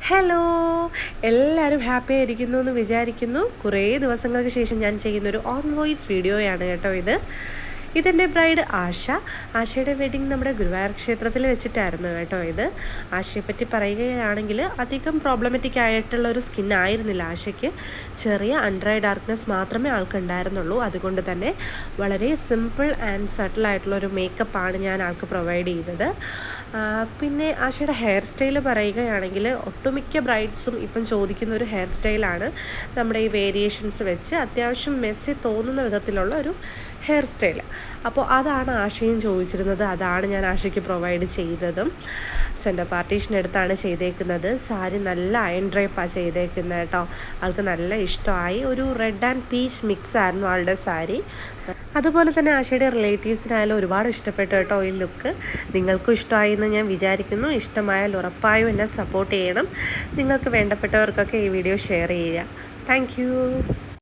Hello, എല്ലാവരും happy ആയിരിക്കുന്നു എന്ന് വിചാരിക്കുന്നു. കുറേ ദിവസങ്ങൾക്ക് ശേഷം ഞാൻ ചെയ്യുന്നൊരു ഓൺ വോയിസ് വീഡിയോയാണ് കേട്ടോ ഇത്. ഇതെൻ്റെ ബ്രൈഡ് ആശ. ആശയുടെ വെഡിങ് നമ്മുടെ ഗുരുവായൂർ ക്ഷേത്രത്തിൽ വെച്ചിട്ടായിരുന്നു കേട്ടോ ഇത്. ആശയെപ്പറ്റി പറയുകയാണെങ്കിൽ അധികം പ്രോബ്ലമാറ്റിക് ആയിട്ടുള്ള ഒരു സ്കിൻ ആയിരുന്നില്ല ആശയ്ക്ക്. ചെറിയ അണ്ടർ ഐ ഡാർക്ക്നെസ് മാത്രമേ ആൾക്ക് ഉണ്ടായിരുന്നുള്ളൂ. അതുകൊണ്ട് തന്നെ വളരെ സിമ്പിൾ ആൻഡ് സട്ടിലായിട്ടുള്ളൊരു മേക്കപ്പാണ് ഞാൻ ആൾക്ക് പ്രൊവൈഡ് ചെയ്തത്. പിന്നെ ആശയുടെ ഹെയർ സ്റ്റൈൽ പറയുകയാണെങ്കിൽ ഒട്ടുമിക്ക ബ്രൈഡ്സും ഇപ്പം ചോദിക്കുന്ന ഒരു ഹെയർ സ്റ്റൈലാണ്. നമ്മുടെ ഈ വേരിയേഷൻസ് വെച്ച് അത്യാവശ്യം മെസ്സി തോന്നുന്ന വിധത്തിലുള്ള ഒരു ഹെയർ സ്റ്റൈൽ. അപ്പോൾ അതാണ് ആശയും ചോദിച്ചിരുന്നത്. അതാണ് ഞാൻ ആശയ്ക്ക് പ്രൊവൈഡ് ചെയ്തതും. സെൻറ്റർ പാർട്ടീഷനെടുത്താണ് ചെയ്തേക്കുന്നത്. സാരി നല്ല അയൺ ഡ്രൈപ്പാണ് ചെയ്തേക്കുന്നത് കേട്ടോ. ആൾക്ക് നല്ല ഇഷ്ടമായി. ഒരു റെഡ് ആൻഡ് പീച്ച് മിക്സ് ആയിരുന്നു ആളുടെ സാരി. അതുപോലെ തന്നെ ആശയുടെ റിലേറ്റീവ്സിനായാലും ഒരുപാട് ഇഷ്ടപ്പെട്ടു കേട്ടോ ഈ ലുക്ക്. നിങ്ങൾക്കും ഇഷ്ടമായി എന്ന് ഞാൻ വിചാരിക്കുന്നു. ഇഷ്ടമായാൽ ഉറപ്പായും എന്നെ സപ്പോർട്ട് ചെയ്യണം. നിങ്ങൾക്ക് വേണ്ടപ്പെട്ടവർക്കൊക്കെ ഈ വീഡിയോ ഷെയർ ചെയ്യുക. താങ്ക്